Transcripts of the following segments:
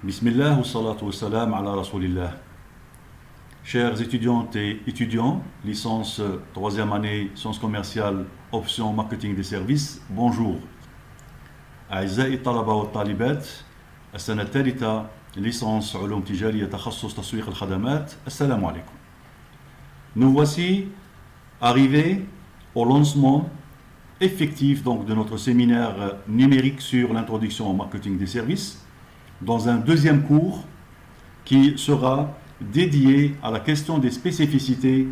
Bismillah wa salatu wa salam ala rasulillah. Chers étudiantes et étudiants, licence 3e année, sciences commerciales, option marketing des services, bonjour. أعزائي الطلبة والطالبات السنة الثالثة licence علوم تجارية تخصص تسويق الخدمات السلام عليكم. Nous voici arrivés au lancement effectif donc, de notre séminaire numérique sur l'introduction au marketing des services dans un deuxième cours qui sera dédié à la question des spécificités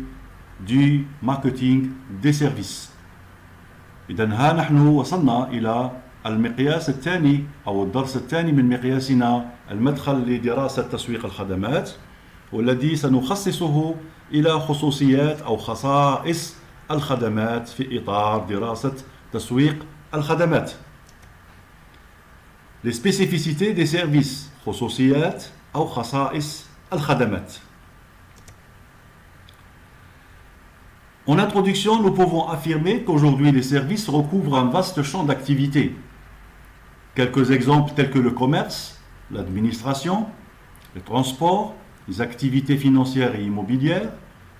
du marketing des services. إذن ها نحن وصلنا إلى المقياس الثاني أو الدرس الثاني من مقياسنا المدخل لدراسة تسويق الخدمات والذي سنخصصه إلى خصوصيات أو خصائص الخدمات في إطار دراسة تسويق الخدمات. Les spécificités des services, خصوصيات أو خصائص الخدمات. En introduction, nous pouvons affirmer qu'aujourd'hui les services recouvrent un vaste champ d'activité. Quelques exemples tels que le commerce, l'administration, le transport, les activités financières et immobilières,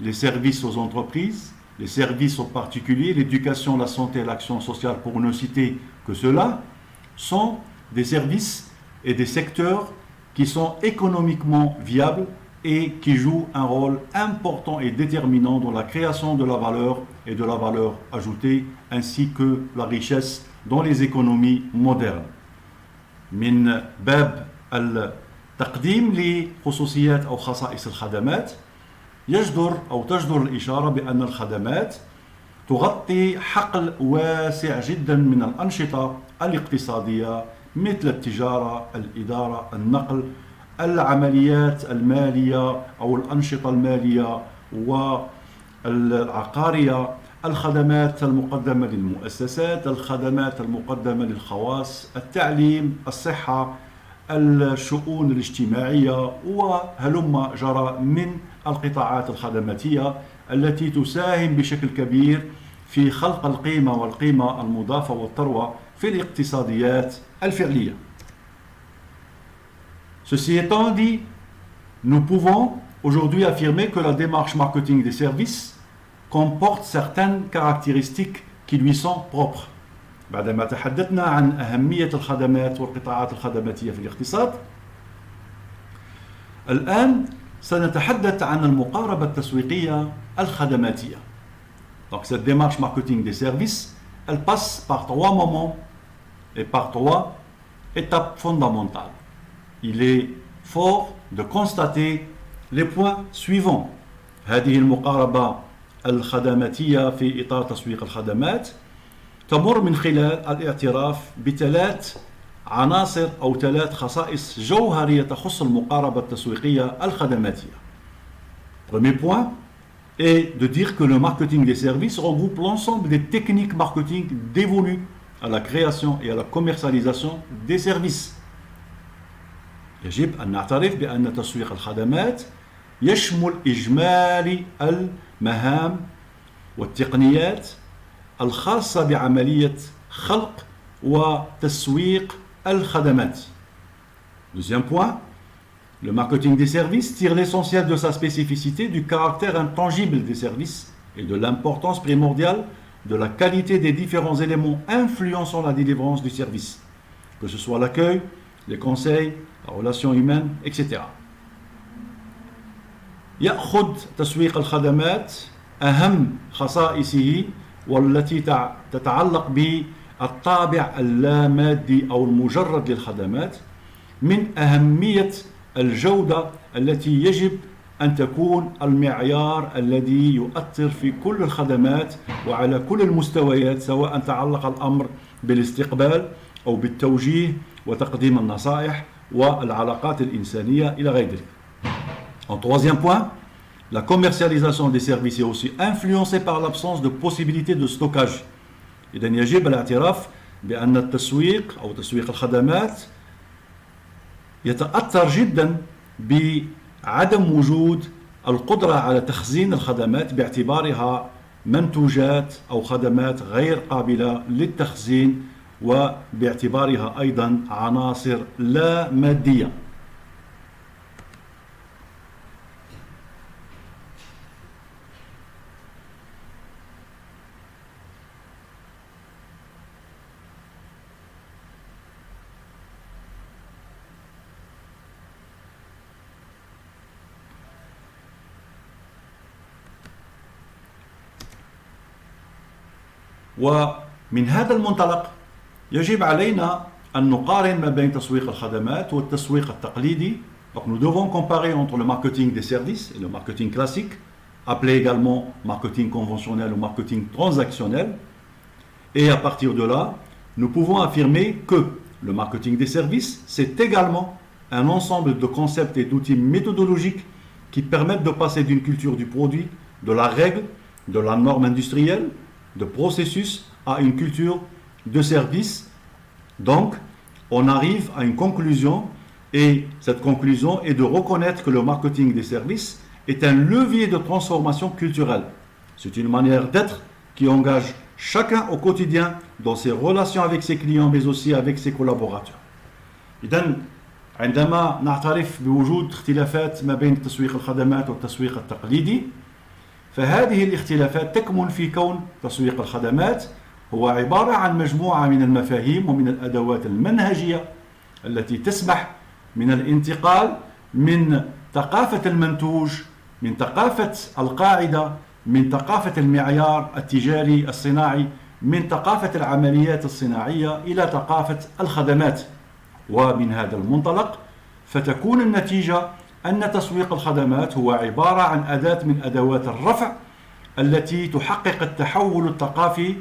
les services aux entreprises, les services aux particuliers, l'éducation, la santé et l'action sociale, pour ne citer que cela, sont des services et des secteurs qui sont économiquement viables et qui jouent un rôle important et déterminant dans la création de la valeur et de la valeur ajoutée, ainsi que la richesse dans les économies modernes. من باب التقديم لخصوصيات أو خصائص الخدمات تجدر الإشارة بأن الخدمات تغطي حقل واسع جدا من الأنشطة الاقتصادية مثل التجارة، الإدارة، النقل، العمليات المالية أو الأنشطة المالية والعقارية، الخدمات المقدمة للمؤسسات، الخدمات المقدمة للخواص، التعليم، الصحة، الشؤون الاجتماعية وهلم جرى من القطاعات الخدماتية التي تساهم بشكل كبير في خلق القيمة والقيمة المضافة والثروة في الاقتصاديات الفعلية. Ceci étant dit, nous pouvons aujourd'hui affirmer que la démarche marketing des services comporte certaines caractéristiques qui lui sont propres. بعدما تحدثنا عن أهمية الخدمات والقطاعات الخدماتية في الاقتصاد، الآن سنتحدث عن المقاربة التسويقية الخدماتية. Donc cette démarche marketing des services, elle passe par trois moments et par trois étapes fondamentales. Il est fort de constater les points suivants. هذه المقاربة الخدماتية في إطار تسويق الخدمات تمر من خلال الاعتراف بثلاث عناصر أو ثلاث خصائص جوهرية تخص المقاربة التسويقية الخدماتية. Premier point est de dire que le marketing des services regroupe l'ensemble des techniques marketing dévolues à la création et à la commercialisation des services. يجب أن نعترف بأن تسويق الخدمات يشمل إجمالي المهام والتقنيات الخاصة بعملية خلق وتسويق الخدمات. Deuxième point, le marketing des services tire l'essentiel de sa spécificité du caractère intangible des services et de l'importance primordiale de la qualité des différents éléments influençant la délivrance du service, que ce soit l'accueil, les conseils, la relation humaine, etc. يأخذ تسويق الخدمات أهم خصائصه والتي تتعلق بالطابع اللامادي أو المجرد للخدمات من أهمية الجودة التي يجب أن تكون المعيار الذي يؤثر في كل الخدمات وعلى كل المستويات، سواء تعلق الأمر بالاستقبال أو بالتوجيه وتقديم النصائح والعلاقات الإنسانية إلى غير ذلك. En troisième point, la commercialisation des services est aussi influencée par l'absence de possibilité de stockage. إذن يجب الاعتراف بأن التسويق أو تسويق الخدمات يتأثر جدا بعدم وجود القدرة على تخزين الخدمات باعتبارها منتوجات أو خدمات غير قابلة للتخزين وباعتبارها أيضا عناصر لا مادية. ومن هذا المنطلق يجب علينا أن نقارن ما بين تسويق الخدمات والتسويق التقليدي. Donc nous devons comparer entre le marketing des services et le marketing classique, appelé également marketing conventionnel ou marketing transactionnel. Et à partir de là, nous pouvons affirmer que le marketing des services, c'est également un ensemble de concepts et d'outils méthodologiques qui permettent de passer d'une culture du produit, de la règle, de la norme industrielle, de processus à une culture de service. Donc, on arrive à une conclusion, et cette conclusion est de reconnaître que le marketing des services est un levier de transformation culturelle. C'est une manière d'être qui engage chacun au quotidien dans ses relations avec ses clients, mais aussi avec ses collaborateurs. إذن عندما نعترف بوجود اختلافات ما بين تسويق الخدمات والتسويق التقليدي، فهذه الاختلافات تكمن في كون تسويق الخدمات هو عبارة عن مجموعة من المفاهيم ومن الأدوات المنهجية التي تسمح من الانتقال من ثقافة المنتوج، من ثقافة القاعدة، من ثقافة المعيار التجاري الصناعي، من ثقافة العمليات الصناعية إلى ثقافة الخدمات. ومن هذا المنطلق فتكون النتيجة أن تسويق الخدمات هو عبارة عن أداة من أدوات الرفع التي تحقق التحول الثقافي،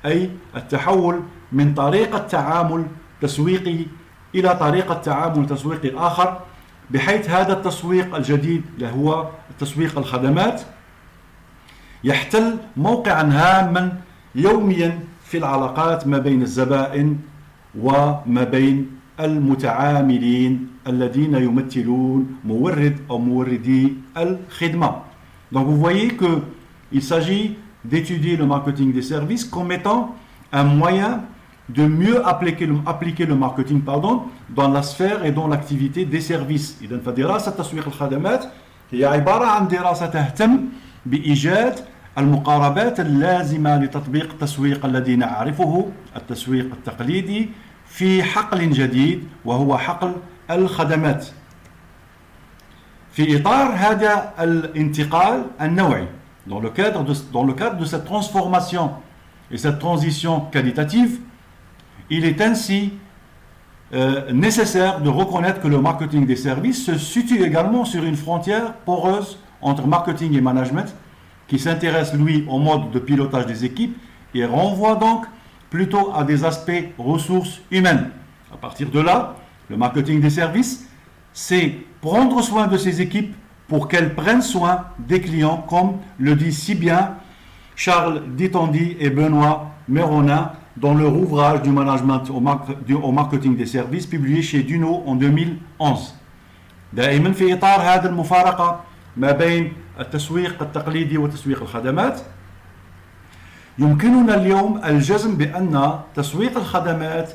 أي التحول من طريقة تعامل تسويقي إلى طريقة تعامل تسويقي آخر، بحيث هذا التسويق الجديد اللي هو تسويق الخدمات يحتل موقعا هاما يوميا في العلاقات ما بين الزبائن وما بين المتعاملين الذين يمثلون مورد أو موردي الخدمة. Donc vous voyez qu'il s'agit d'étudier le marketing des services comme étant un moyen de mieux appliquer le marketing dans la sphère et dans l'activité des services. إذن فدراسة تسويق الخدمات هي عبارة عن دراسة تهتم بإيجاد المقاربات اللازمة لتطبيق التسويق الذي نعرفه التسويق التقليدي في حقل جديد وهو حقل الخدمات. في إطار هذا الانتقال النوعي, dans le cadre de cette transformation et cette transition qualitative, il est ainsi nécessaire de reconnaître que le marketing des services se situe également sur une frontière poreuse entre marketing et management, qui s'intéresse, lui, au mode de pilotage des équipes et renvoie donc plutôt à des aspects ressources humaines. À partir de là, le marketing des services, c'est prendre soin de ses équipes pour qu'elles prennent soin des clients, comme le dit si bien Charles Ditandi et Benoît Meronin dans leur ouvrage du management au marketing des services publié chez Duno en 2011. دائما في إطار هذه المفارقة ما بين التسويق التقليدي وتسويق الخدمات، يمكننا اليوم الجزم بأن تسويق الخدمات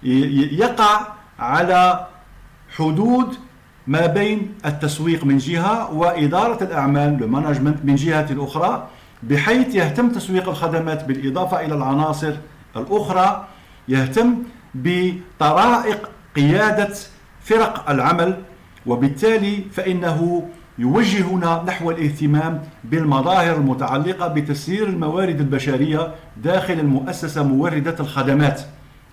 يقع على حدود ما بين التسويق من جهة وإدارة الأعمال المانجمنت من جهة الأخرى، بحيث يهتم تسويق الخدمات بالإضافة إلى العناصر الأخرى يهتم بطرائق قيادة فرق العمل، وبالتالي فإنه يوجهنا نحو الاهتمام بالمظاهر المتعلقة بتسيير الموارد البشرية داخل المؤسسة موردة الخدمات،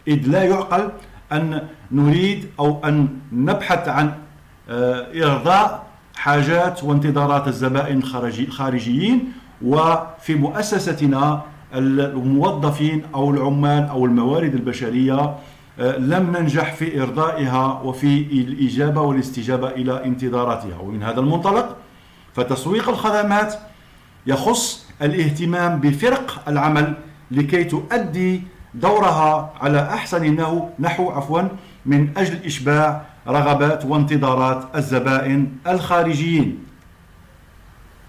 إذ لا يعقل أن نريد أو أن نبحث عن إرضاء حاجات وانتظارات الزبائن الخارجيين وفي مؤسستنا الموظفين أو العمال أو الموارد البشرية لم ننجح في إرضائها وفي الإجابة والاستجابة إلى انتظاراتها. ومن هذا المنطلق فتسويق الخدمات يخص الاهتمام بفرق العمل لكي تؤدي دورها على أحسن نحو من أجل إشباع رغبات وانتظارات الزبائن الخارجيين.